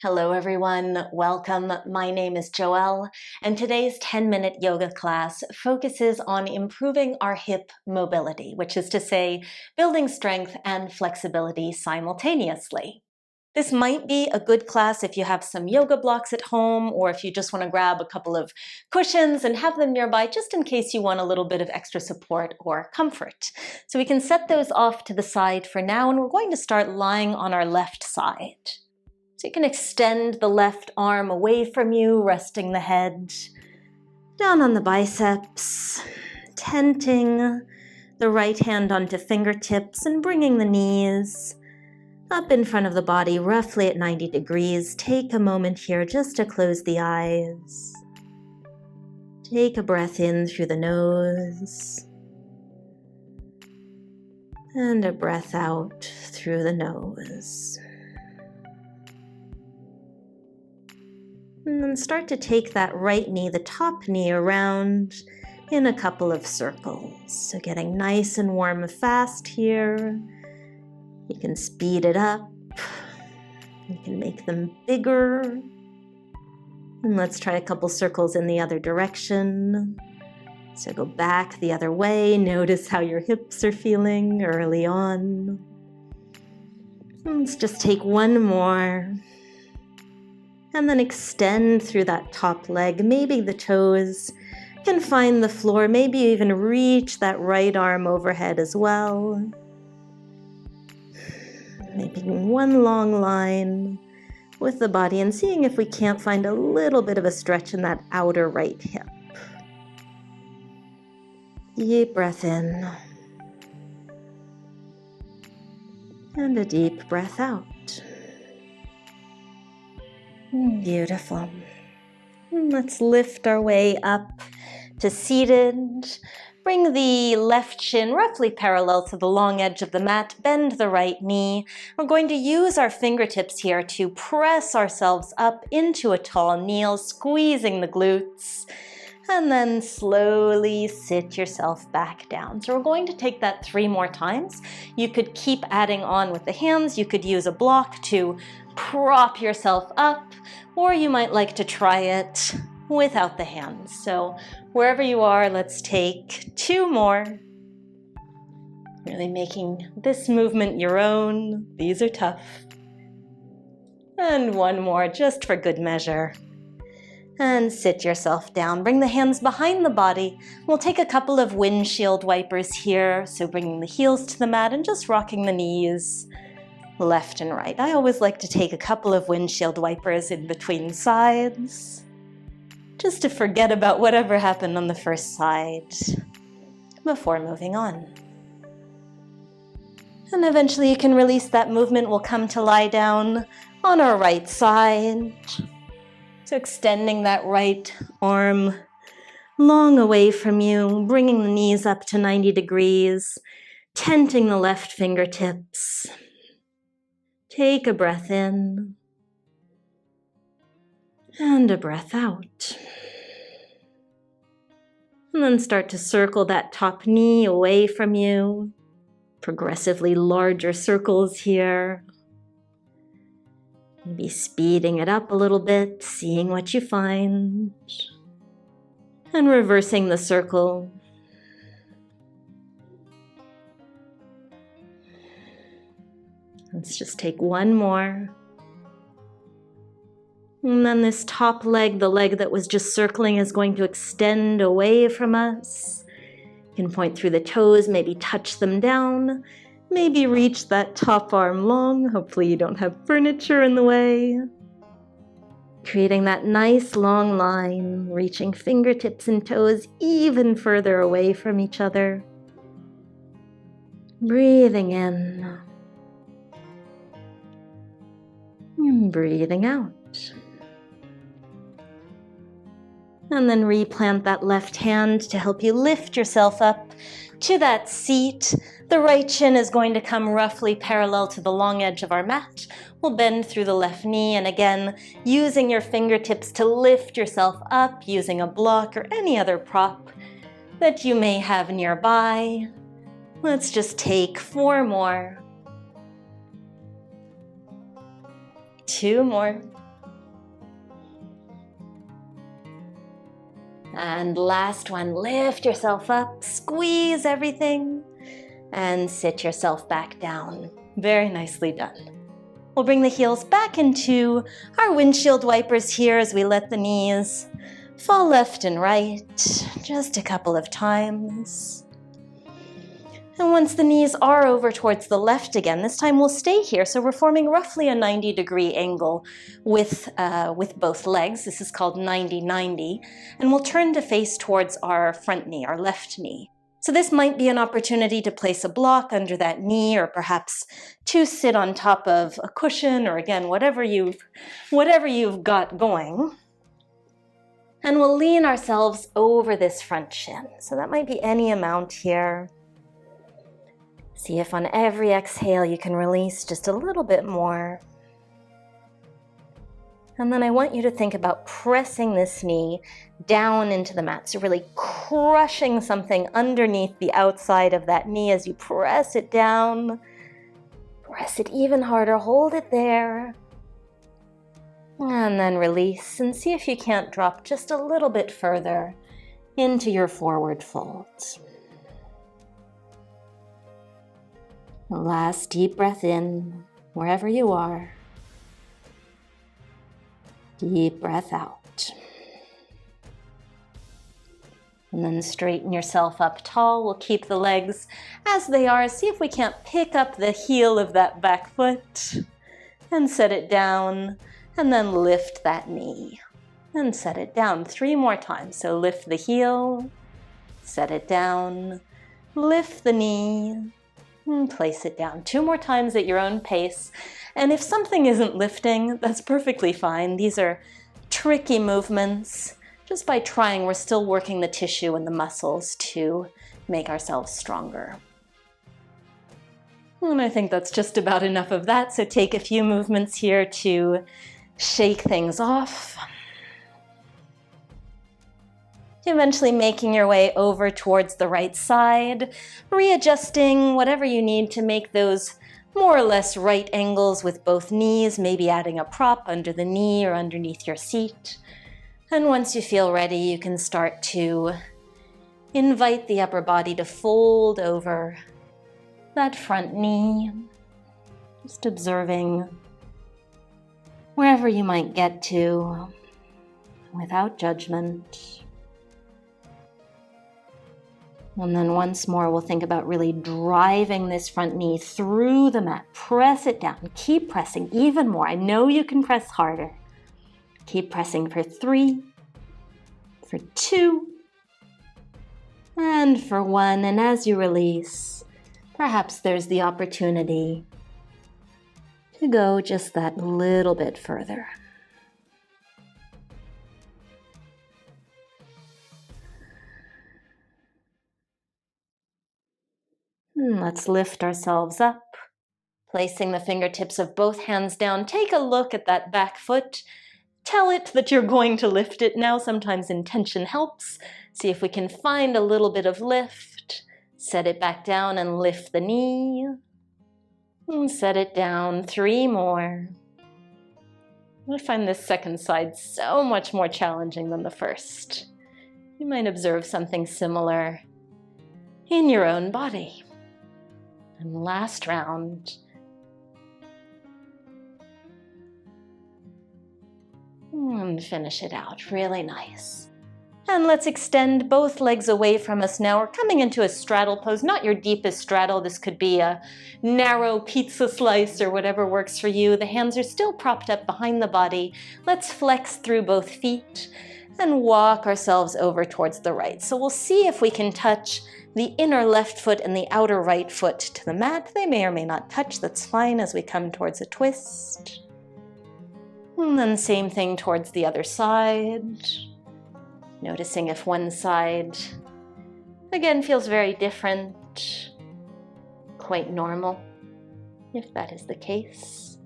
Hello everyone, welcome. My name is Joelle, and today's 10-minute yoga class focuses on improving our hip mobility, which is to say, building strength and flexibility simultaneously. This might be a good class if you have some yoga blocks at home, or if you just want to grab a couple of cushions and have them nearby just in case you want a little bit of extra support or comfort. So we can set those off to the side for now, and we're going to start lying on our left side. So you can extend the left arm away from you, resting the head down on the biceps, tenting the right hand onto fingertips and bringing the knees up in front of the body, roughly at 90 degrees. Take a moment here just to close the eyes. Take a breath in through the nose and a breath out through the nose. And then start to take that right knee, the top knee, around in a couple of circles. So getting nice and warm and fast here. You can speed it up. You can make them bigger. And let's try a couple circles in the other direction. So go back the other way. Notice how your hips are feeling early on. And let's just take one more. And then extend through that top leg. Maybe the toes can find the floor. Maybe even reach that right arm overhead as well. Making one long line with the body and seeing if we can't find a little bit of a stretch in that outer right hip. Deep breath in. And a deep breath out. Beautiful. Let's lift our way up to seated. Bring the left shin roughly parallel to the long edge of the mat. Bend the right knee. We're going to use our fingertips here to press ourselves up into a tall kneel, squeezing the glutes. And then slowly sit yourself back down. So we're going to take that 3 more times. You could keep adding on with the hands. You could use a block to prop yourself up, or you might like to try it without the hands. So wherever you are, let's take 2 more. Really making this movement your own. These are tough. And 1 more just for good measure. And sit yourself down. Bring the hands behind the body. We'll take a couple of windshield wipers here. So bringing the heels to the mat and just rocking the knees left and right. I always like to take a couple of windshield wipers in between sides, just to forget about whatever happened on the first side before moving on. And eventually you can release that movement. We'll come to lie down on our right side. So extending that right arm long away from you, bringing the knees up to 90 degrees, tenting the left fingertips. Take a breath in and a breath out. And then start to circle that top knee away from you. Progressively larger circles here. Maybe speeding it up a little bit, seeing what you find. And reversing the circle. Let's just take 1 more. And then this top leg, the leg that was just circling, is going to extend away from us. You can point through the toes, maybe touch them down. Maybe reach that top arm long. Hopefully you don't have furniture in the way. Creating that nice long line, reaching fingertips and toes even further away from each other. Breathing in. And breathing out. And then replant that left hand to help you lift yourself up to that seat. The right shin is going to come roughly parallel to the long edge of our mat. We'll bend through the left knee, and again, using your fingertips to lift yourself up, using a block or any other prop that you may have nearby. Let's just take 4 more. 2 more. And last one, lift yourself up, squeeze everything, and sit yourself back down. Very nicely done. We'll bring the heels back into our windshield wipers here as we let the knees fall left and right, just a couple of times. And once the knees are over towards the left again, this time we'll stay here. So we're forming roughly a 90-degree angle with both legs. This is called 90-90. And we'll turn to face towards our front knee, our left knee. So this might be an opportunity to place a block under that knee, or perhaps to sit on top of a cushion, or again, whatever you've got going. And we'll lean ourselves over this front shin. So that might be any amount here. See if on every exhale you can release just a little bit more. And then I want you to think about pressing this knee down into the mat. So really crushing something underneath the outside of that knee as you press it down. Press it even harder, hold it there. And then release and see if you can't drop just a little bit further into your forward fold. Last deep breath in, wherever you are. Deep breath out. And then straighten yourself up tall. We'll keep the legs as they are. See if we can't pick up the heel of that back foot and set it down, and then lift that knee and set it down 3 more times. So lift the heel, set it down, lift the knee, and place it down 2 more times at your own pace. And if something isn't lifting, that's perfectly fine. These are tricky movements. Just by trying, we're still working the tissue and the muscles to make ourselves stronger. And I think that's just about enough of that. So take a few movements here to shake things off. Eventually making your way over towards the right side, readjusting whatever you need to make those more or less right angles with both knees, maybe adding a prop under the knee or underneath your seat. And once you feel ready, you can start to invite the upper body to fold over that front knee, just observing wherever you might get to without judgment. And then once more, we'll think about really driving this front knee through the mat. Press it down. Keep pressing even more. I know you can press harder. Keep pressing for 3, for 2, and for 1. And as you release, perhaps there's the opportunity to go just that little bit further. Let's lift ourselves up, placing the fingertips of both hands down. Take a look at that back foot. Tell it that you're going to lift it now. Sometimes intention helps. See if we can find a little bit of lift. Set it back down and lift the knee. And set it down 3 more. I find this second side so much more challenging than the first. You might observe something similar in your own body. And last round. And finish it out. Really nice. And let's extend both legs away from us now. We're coming into a straddle pose, not your deepest straddle. This could be a narrow pizza slice or whatever works for you. The hands are still propped up behind the body. Let's flex through both feet and walk ourselves over towards the right. So we'll see if we can touch the inner left foot and the outer right foot to the mat. They may or may not touch. That's fine as we come towards a twist. And then same thing towards the other side. Noticing if one side, again, feels very different, quite normal, if that is the case.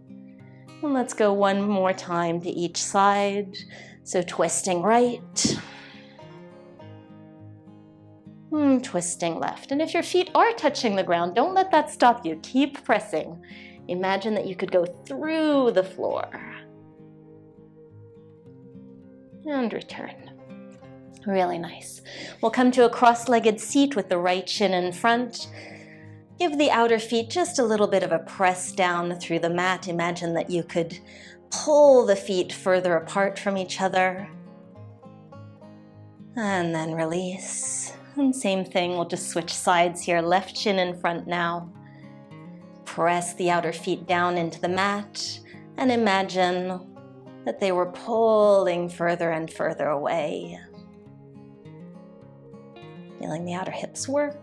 And let's go one more time to each side. So twisting right, twisting left. And if your feet are touching the ground, don't let that stop you. Keep pressing. Imagine that you could go through the floor. And return. Really nice. We'll come to a cross-legged seat with the right shin in front. Give the outer feet just a little bit of a press down through the mat. Imagine that you could pull the feet further apart from each other. And then release. And same thing, we'll just switch sides here. Left shin in front now. Press the outer feet down into the mat and imagine that they were pulling further and further away. Feeling the outer hips work,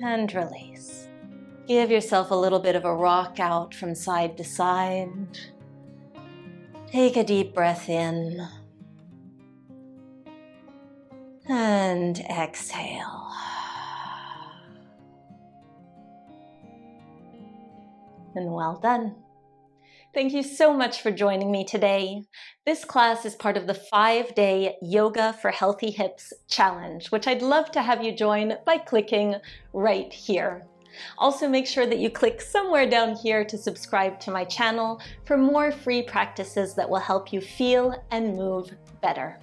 and release. Give yourself a little bit of a rock out from side to side. Take a deep breath in, and exhale. And well done. Thank you so much for joining me today. This class is part of the 5-day Yoga for Healthy Hips challenge, which I'd love to have you join by clicking right here. Also, make sure that you click somewhere down here to subscribe to my channel for more free practices that will help you feel and move better.